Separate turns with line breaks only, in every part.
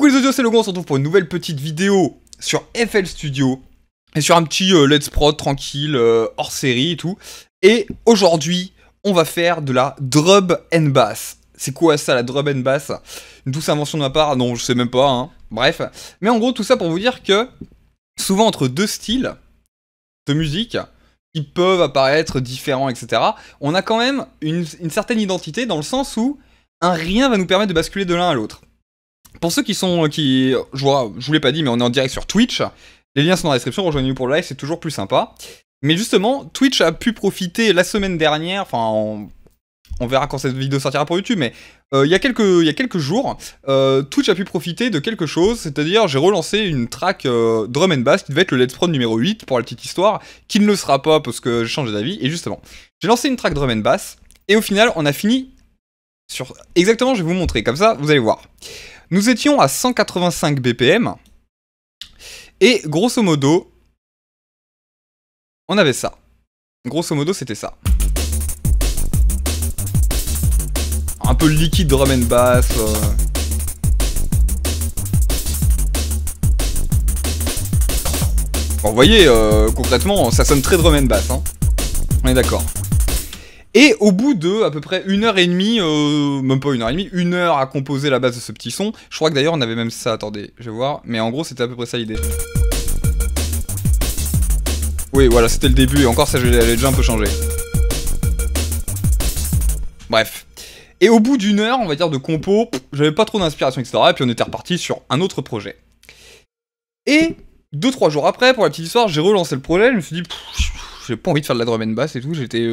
Coucou les audios, c'est Logan, on se retrouve pour une nouvelle petite vidéo sur FL Studio et sur un petit let's prod tranquille, hors série et tout. Et aujourd'hui, on va faire de la drum and bass. C'est quoi ça, la drum and bass? Une douce invention de ma part? Non, je sais même pas, hein. Bref. Mais en gros, tout ça pour vous dire que souvent entre deux styles de musique qui peuvent apparaître différents, etc., on a quand même une certaine identité dans le sens où un rien va nous permettre de basculer de l'un à l'autre. Pour ceux qui sont, je vous l'ai pas dit, mais on est en direct sur Twitch. Les liens sont dans la description, rejoignez-nous pour le live, c'est toujours plus sympa. Mais justement, Twitch a pu profiter la semaine dernière, enfin, on verra quand cette vidéo sortira pour YouTube, mais il y a quelques jours, Twitch a pu profiter de quelque chose, c'est-à-dire j'ai relancé une track drum and bass qui devait être le Let's Prod numéro 8 pour la petite histoire, qui ne le sera pas parce que j'ai changé d'avis, et justement, j'ai lancé une track drum and bass, et au final, on a fini sur... Exactement, je vais vous montrer, comme ça, vous allez voir. Nous étions à 185 BPM, et grosso modo, on avait ça. Grosso modo, c'était ça. Un peu liquide drum and bass. Bon, vous voyez, concrètement, ça sonne très drum and bass, hein. On est d'accord. Et au bout de à peu près 1h30, même pas 1h30, 1 heure à composer la base de ce petit son. Je crois que d'ailleurs on avait même ça, attendez, je vais voir. Mais en gros c'était à peu près ça l'idée. Oui voilà, c'était le début et encore ça je l'ai déjà un peu changé. Bref. Et au bout d'une heure, on va dire, de compo, j'avais pas trop d'inspiration, etc. Et puis on était reparti sur un autre projet. Et 2-3 jours après, pour la petite histoire, j'ai relancé le projet, je me suis dit, j'ai pas envie de faire de la drum and bass et tout, j'étais...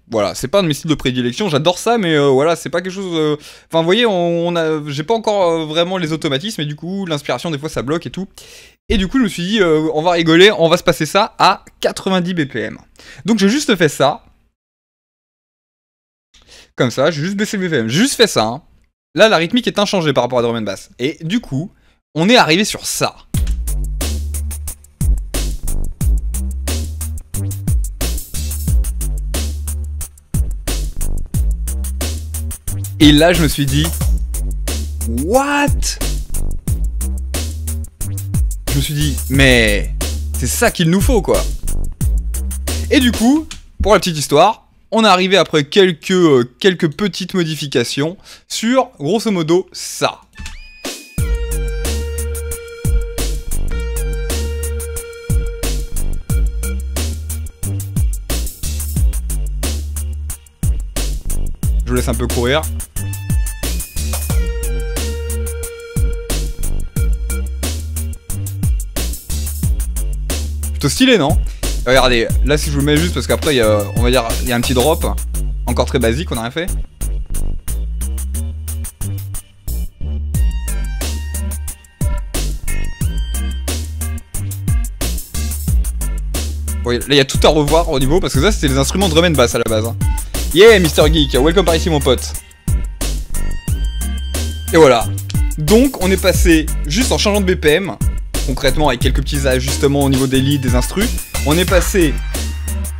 Voilà, c'est pas un de mes styles de prédilection, j'adore ça, mais voilà, c'est pas quelque chose... Enfin, vous voyez, j'ai pas encore vraiment les automatismes, et du coup, l'inspiration, des fois, ça bloque et tout. Et du coup, je me suis dit, on va rigoler, on va se passer ça à 90 BPM. Donc, j'ai juste fait ça. Comme ça, j'ai juste baissé le BPM, j'ai juste fait ça. Hein. Là, la rythmique est inchangée par rapport à drum and bass. Et du coup, on est arrivé sur ça. Et là, je me suis dit, what? Je me suis dit, mais c'est ça qu'il nous faut, quoi. Et du coup, pour la petite histoire, on est arrivé après quelques petites modifications sur, grosso modo, ça. Je vous laisse un peu courir. Plutôt stylé, non? Regardez, là si je vous le mets juste parce qu'après on va dire il y a un petit drop. Encore très basique, on n'a rien fait. Oui, là il y a tout à revoir au niveau parce que ça c'était les instruments drum and bass à la base. Hein. Yeah, Mr. Geek, welcome par ici mon pote. Et voilà. Donc on est passé juste en changeant de BPM, concrètement avec quelques petits ajustements au niveau des leads, des instrus. On est passé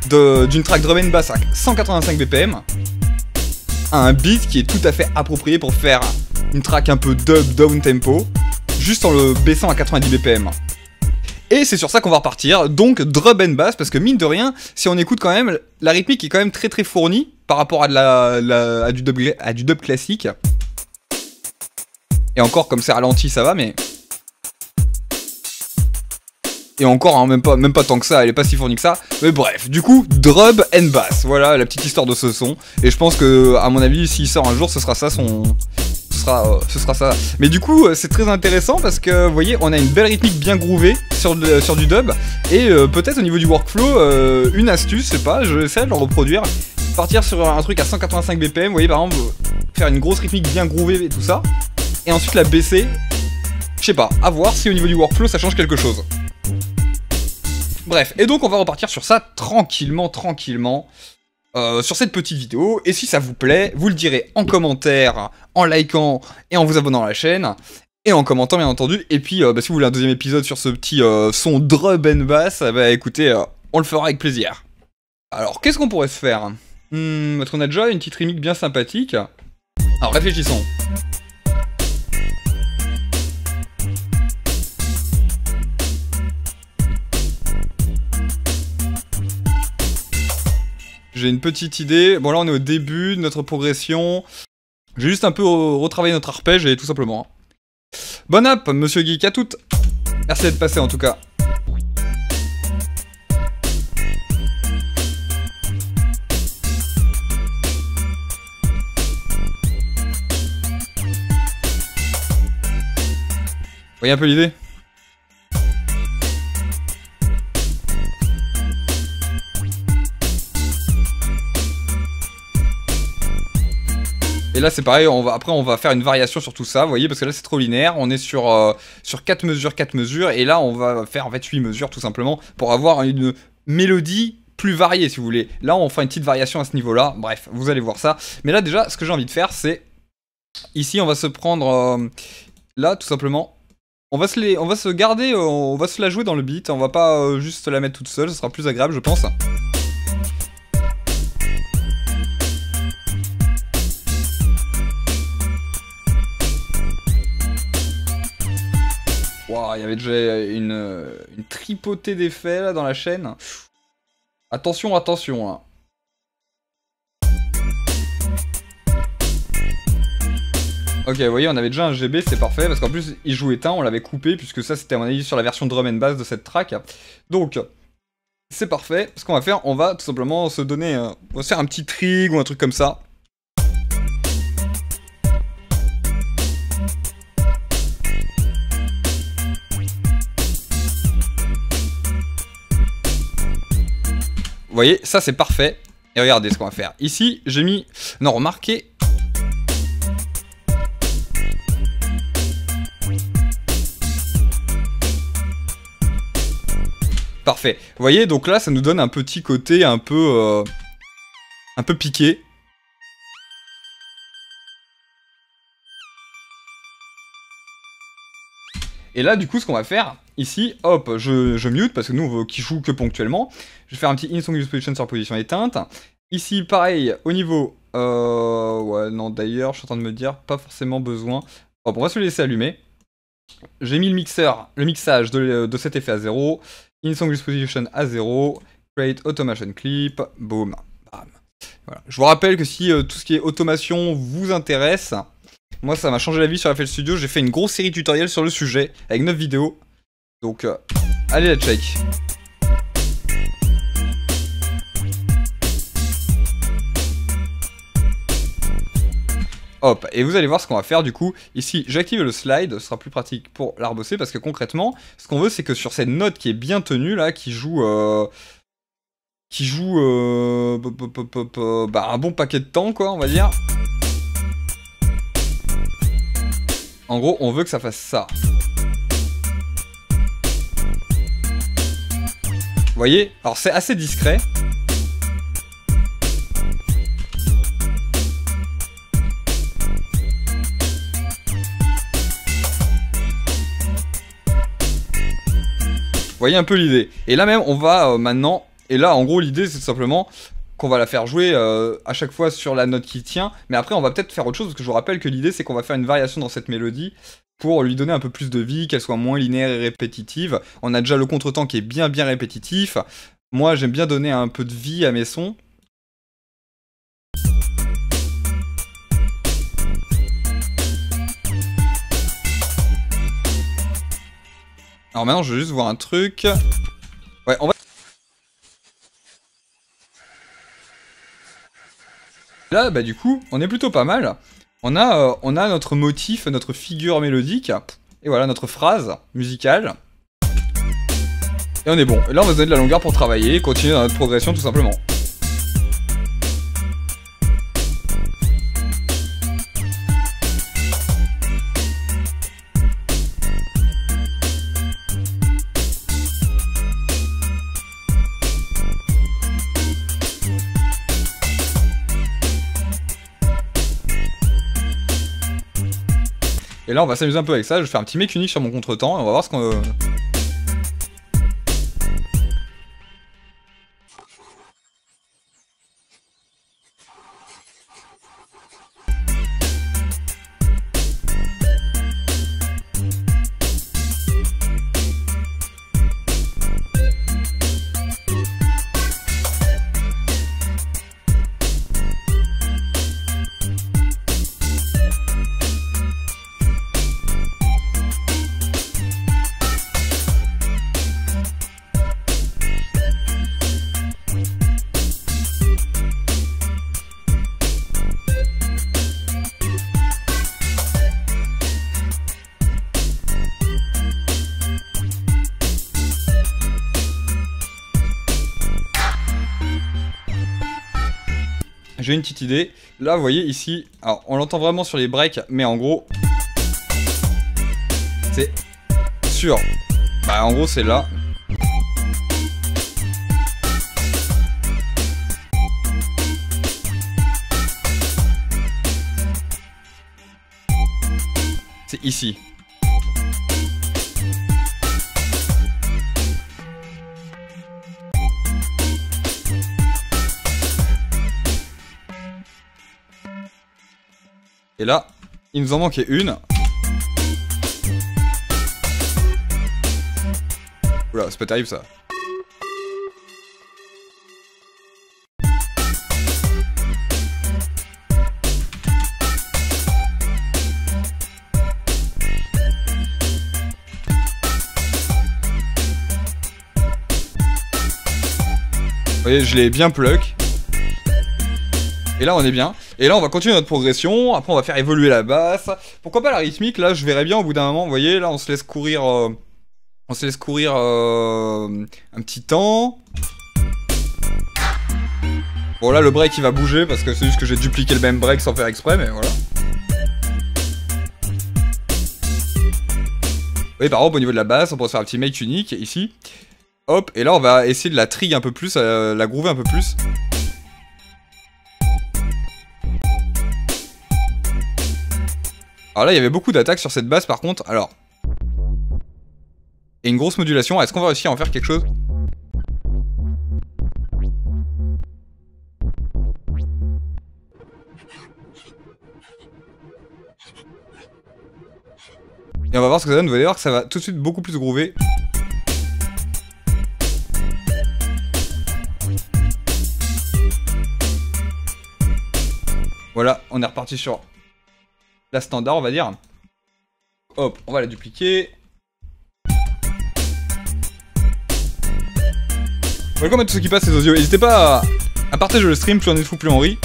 d'une track drum and bass à 185 BPM à un beat qui est tout à fait approprié pour faire une track un peu dub down tempo, juste en le baissant à 90 BPM. Et c'est sur ça qu'on va repartir, donc drum and bass, parce que mine de rien, si on écoute quand même, la rythmique est quand même très très fournie par rapport à du dub classique. Et encore, comme c'est ralenti, ça va, mais... Et encore, hein, même pas tant que ça, elle est pas si fournie que ça. Mais bref, du coup, drum and bass, voilà la petite histoire de ce son. Et je pense que, à mon avis, s'il sort un jour, ce sera ça son... Ce sera ça. Mais du coup, c'est très intéressant parce que, vous voyez, on a une belle rythmique bien groovée sur du dub. Et peut-être au niveau du workflow, une astuce, je sais pas, je vais essayer de le reproduire. Partir sur un truc à 185 BPM, vous voyez, par exemple, faire une grosse rythmique bien groovée et tout ça. Et ensuite la baisser. Je sais pas, à voir si au niveau du workflow, ça change quelque chose. Bref, et donc on va repartir sur ça tranquillement, sur cette petite vidéo. Et si ça vous plaît, vous le direz en commentaire, en likant et en vous abonnant à la chaîne. Et en commentant bien entendu. Et puis si vous voulez un deuxième épisode sur ce petit son drum and bass, bah écoutez, on le fera avec plaisir. Alors qu'est-ce qu'on pourrait se faire? Parce qu'on a déjà une petite remix bien sympathique. Alors réfléchissons. j'ai une petite idée. Bon là on est au début de notre progression. J'ai juste un peu retravaillé notre arpège et tout simplement. Bonne app, monsieur Geek, à toutes. Merci d'être passé en tout cas. Vous voyez un peu l'idée? Et là c'est pareil, après on va faire une variation sur tout ça, vous voyez, parce que là c'est trop linéaire, on est sur 4 mesures, et là on va faire en fait 8 mesures tout simplement, pour avoir une mélodie plus variée si vous voulez. Là on fera une petite variation à ce niveau-là, bref, vous allez voir ça. Mais là déjà, ce que j'ai envie de faire c'est, ici on va se prendre, là tout simplement, on va se garder, on va se la jouer dans le beat, on va pas juste la mettre toute seule, ce sera plus agréable je pense. Wow, il y avait déjà une tripotée d'effets là dans la chaîne. Attention, attention hein. Ok, vous voyez, on avait déjà un GB, c'est parfait, parce qu'en plus, il joue éteint, on l'avait coupé, puisque ça, c'était à mon avis sur la version drum and bass de cette track. Donc, c'est parfait. Ce qu'on va faire, on va tout simplement se donner, on va se faire un petit trig ou un truc comme ça. Vous voyez, ça c'est parfait. Et regardez ce qu'on va faire. Ici, j'ai mis... Non, remarquez... Parfait. Vous voyez, donc là, ça nous donne un petit côté un peu piqué. Et là, du coup, ce qu'on va faire, ici, hop, je mute, parce que nous, on veut qu'il joue que ponctuellement. Je vais faire un petit in-song use position sur position éteinte. Ici, pareil, au niveau... ouais, non, d'ailleurs, je suis en train de me dire, pas forcément besoin. Hop, on va se le laisser allumer. J'ai mis le mixage de cet effet à 0. In-song use position à 0. Create automation clip. Boom. Bam. Voilà. Je vous rappelle que si tout ce qui est automation vous intéresse... Moi, ça m'a changé la vie sur FL Studio. J'ai fait une grosse série tutoriel sur le sujet, avec 9 vidéos. Donc, allez la check. Hop, et vous allez voir ce qu'on va faire du coup. Ici, j'active le slide, ce sera plus pratique pour l'arbosser, parce que concrètement, ce qu'on veut, c'est que sur cette note qui est bien tenue, là, qui joue un bon paquet de temps, quoi, on va dire. En gros, on veut que ça fasse ça. Vous voyez? Alors, c'est assez discret. Vous voyez un peu l'idée. Et là même, on va maintenant... Et là, en gros, l'idée, c'est tout simplement... qu'on va la faire jouer à chaque fois sur la note qui tient, mais après on va peut-être faire autre chose, parce que je vous rappelle que l'idée c'est qu'on va faire une variation dans cette mélodie pour lui donner un peu plus de vie, qu'elle soit moins linéaire et répétitive. On a déjà le contretemps qui est bien répétitif. Moi j'aime bien donner un peu de vie à mes sons. Alors maintenant je veux juste voir un truc. Ouais, on va... Là, bah du coup, on est plutôt pas mal. On a notre motif, notre figure mélodique, et voilà notre phrase musicale. Et on est bon. Et là, on va se donner de la longueur pour travailler et continuer dans notre progression tout simplement. Et là on va s'amuser un peu avec ça, je vais faire un petit mec unique sur mon contretemps et on va voir ce qu'on... j'ai une petite idée. Là, vous voyez ici, alors on l'entend vraiment sur les breaks, mais en gros, c'est sur. Bah, en gros, c'est là. C'est ici. Et là, il nous en manquait une. Oula, c'est pas terrible ça. Vous voyez, je l'ai bien pluck. Et là, on est bien. Et là, on va continuer notre progression. Après, on va faire évoluer la basse. Pourquoi pas la rythmique? Là, je verrai bien au bout d'un moment. Vous voyez, là, on se laisse courir... un petit temps. Bon, là, le break, il va bouger parce que c'est juste que j'ai dupliqué le même break sans faire exprès, mais voilà. Vous voyez, par exemple, au niveau de la basse, on pourrait se faire un petit make unique, ici. Hop, et là, on va essayer de la trig un peu plus, la groover un peu plus. Alors là, il y avait beaucoup d'attaques sur cette basse, par contre. Alors... Et une grosse modulation. Est-ce qu'on va réussir à en faire quelque chose? Et on va voir ce que ça donne. Vous allez voir que ça va tout de suite beaucoup plus groover. Voilà, on est reparti sur la standard, on va dire. Hop, on va la dupliquer. Welcome à tous ceux qui passent les audios. N'hésitez pas à partager le stream, plus on est fou, plus on rit.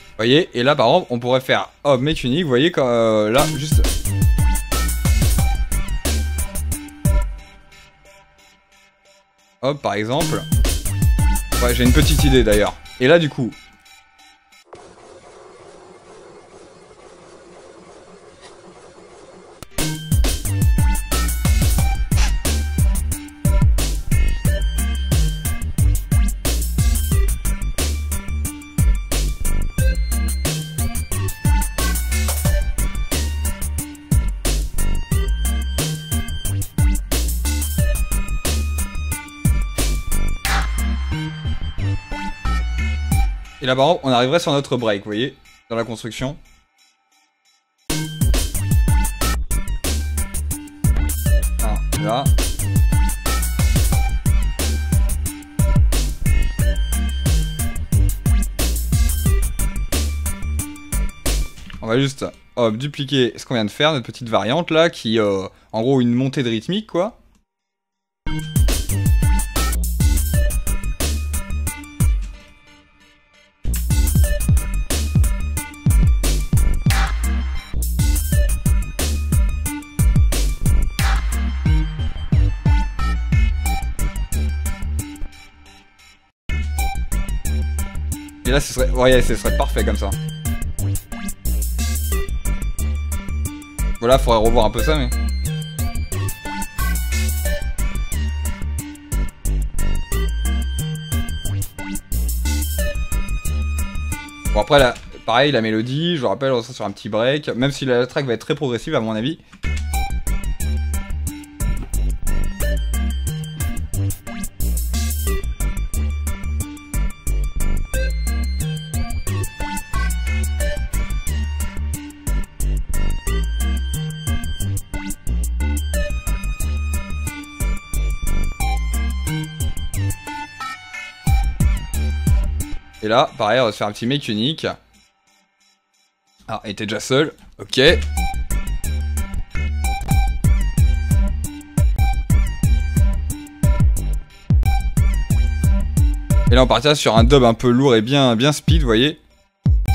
Vous voyez, et là par exemple, on pourrait faire hop, make unique, vous voyez, quand, là, juste... Hop, par exemple. Ouais, j'ai une petite idée d'ailleurs. Et là, du coup... Et là, par exemple, on arriverait sur notre break, vous voyez, dans la construction. Ah, là. On va juste, hop, dupliquer ce qu'on vient de faire, notre petite variante là, qui, en gros, une montée de rythmique, quoi. Et là, ce serait, ouais, ce serait parfait comme ça. Voilà, faudrait revoir un peu ça, mais... Bon, après, là, pareil, la mélodie, je vous rappelle, on sera sur un petit break, même si la track va être très progressive, à mon avis. Et là, pareil, on va se faire un petit make unique. Ah, il était déjà seul. Ok. Et Et là on partira sur un dub un peu lourd et bien speed, vous voyez.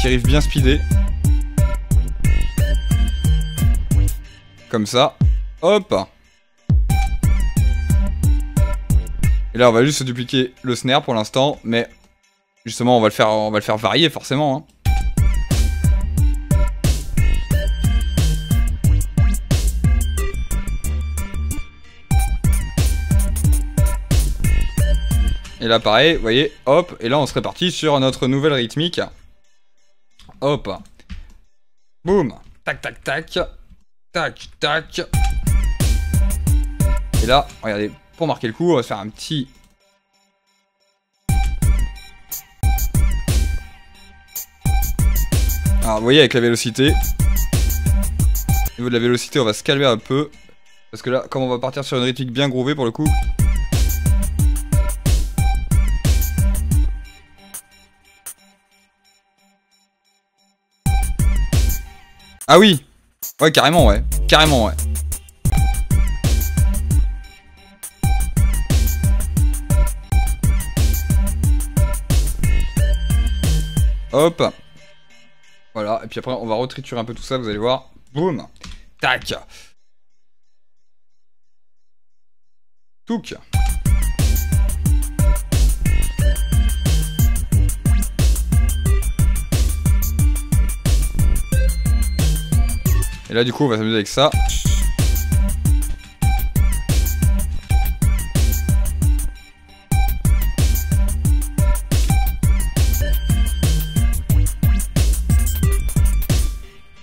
Qui arrive bien speedé. Comme ça. Hop. Et là on va juste dupliquer le snare pour l'instant, mais justement on va le faire varier forcément. Hein. Et là pareil, vous voyez, hop, et là on serait parti sur notre nouvelle rythmique. Hop. Boum. Tac, tac, tac. Tac, tac. Et là, regardez, pour marquer le coup, on va se faire un petit... Alors, vous voyez, avec la vélocité. Au niveau de la vélocité, on va se calmer un peu. Parce que là, comme on va partir sur une rythmique bien groovée pour le coup... Ah oui! Ouais, carrément, ouais. Carrément, ouais. Hop. Voilà, et puis après, on va retriturer un peu tout ça, vous allez voir. Boum. Tac. Touc. Et là du coup on va s'amuser avec ça.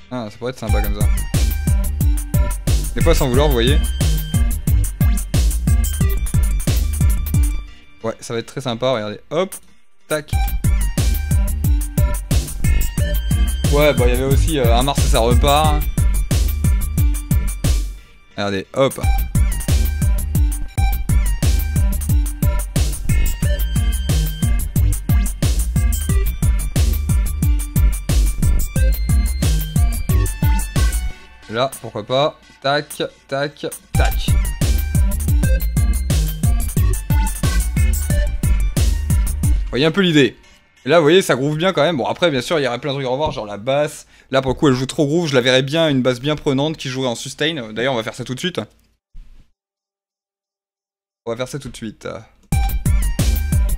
Ah, ça pourrait être sympa comme ça. Des fois sans vouloir, vous voyez. Ouais, ça va être très sympa, regardez. Hop, tac. Ouais, bah il y avait aussi un Mars et ça repart. Regardez, hop. Là, pourquoi pas. Tac, tac, tac. Vous voyez un peu l'idée. Et là, vous voyez, ça groove bien quand même. Bon, après, bien sûr, il y aurait plein de trucs à revoir, genre la basse. Là, pour le coup, elle joue trop groove. Je la verrais bien, une basse bien prenante qui jouerait en sustain. D'ailleurs, on va faire ça tout de suite. On va faire ça tout de suite.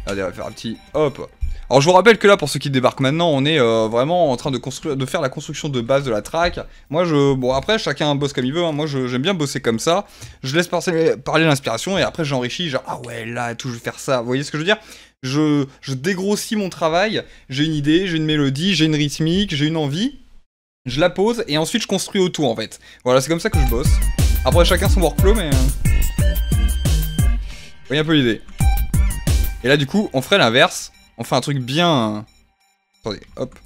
Regardez, on va faire un petit hop. Alors, je vous rappelle que là, pour ceux qui débarquent maintenant, on est vraiment en train de faire la construction de base de la track. Moi, bon, après, chacun bosse comme il veut. Hein. Moi, j'aime bien bosser comme ça. Je laisse parler l'inspiration et après, j'enrichis. Genre, ah ouais, là, tout, je vais faire ça. Vous voyez ce que je veux dire? Je dégrossis mon travail, j'ai une idée, j'ai une mélodie, j'ai une rythmique, j'ai une envie, je la pose et ensuite je construis autour en fait. Voilà, c'est comme ça que je bosse. Après chacun son workflow mais... Vous voyez un peu l'idée. Et là du coup, on ferait l'inverse, on fait un truc bien... Attendez, hop.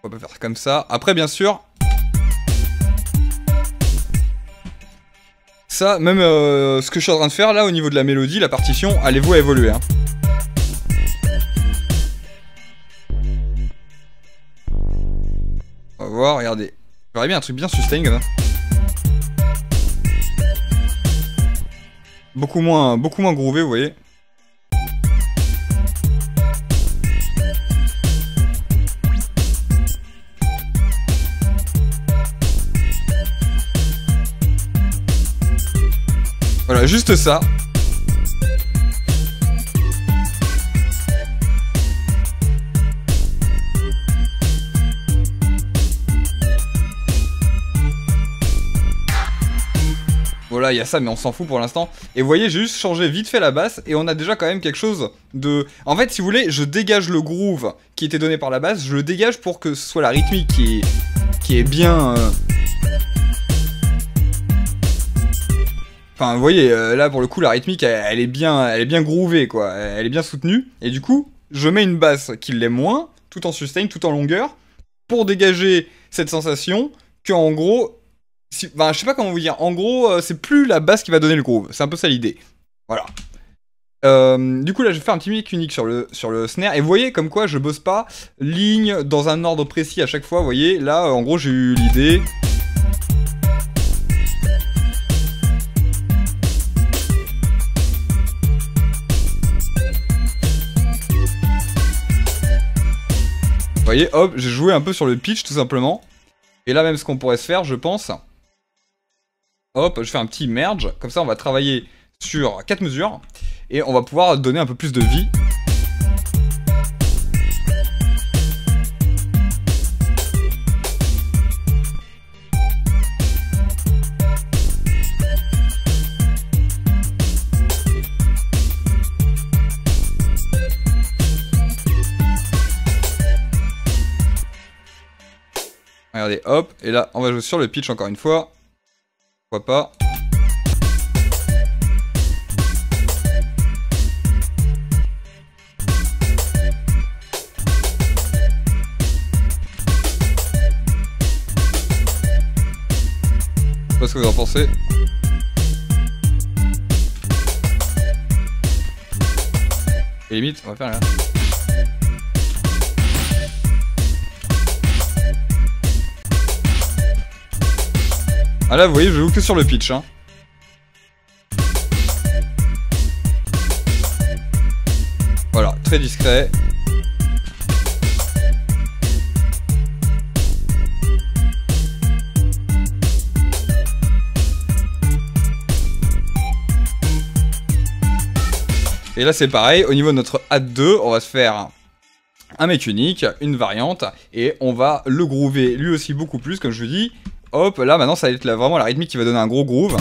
On peut faire comme ça. Après, bien sûr, ça, même ce que je suis en train de faire là au niveau de la mélodie, la partition, allez-vous à évoluer. Hein. On va voir, regardez. J'aurais bien un truc bien sustain comme ça. Beaucoup moins groové, vous voyez. Voilà, juste ça. Voilà, il y a ça, mais on s'en fout pour l'instant. Et vous voyez, j'ai juste changé vite fait la basse, et on a déjà quand même quelque chose de... En fait, si vous voulez, je dégage le groove qui était donné par la basse, je le dégage pour que ce soit la rythmique qui est bien... Enfin, vous voyez, là, pour le coup, la rythmique, elle est bien groovée, quoi. Elle est bien soutenue. Et du coup, je mets une basse qui l'est moins, tout en sustain, tout en longueur, pour dégager cette sensation qu'en gros... Enfin, je sais pas comment vous dire. En gros, c'est plus la basse qui va donner le groove. C'est un peu ça l'idée. Voilà. Du coup là je vais faire un petit mimic unique sur le snare. Et vous voyez comme quoi je bosse pas ligne dans un ordre précis à chaque fois. Vous voyez là en gros j'ai eu l'idée. Vous voyez, hop, j'ai joué un peu sur le pitch tout simplement. Et là même ce qu'on pourrait se faire je pense. Hop, je fais un petit merge. Comme ça on va travailler sur 4 mesures. Et on va pouvoir donner un peu plus de vie. Regardez, hop, et là on va jouer sur le pitch encore une fois. Pourquoi pas. Je sais pas ce que vous en pensez. Et limite, on va faire là. Ah là vous voyez je joue que sur le pitch hein. Voilà, très discret. Et là c'est pareil, au niveau de notre add 2, on va se faire un mec unique, une variante, et on va le groover lui aussi beaucoup plus, comme je vous dis. Hop, là maintenant ça va être vraiment la rythmique qui va donner un gros groove.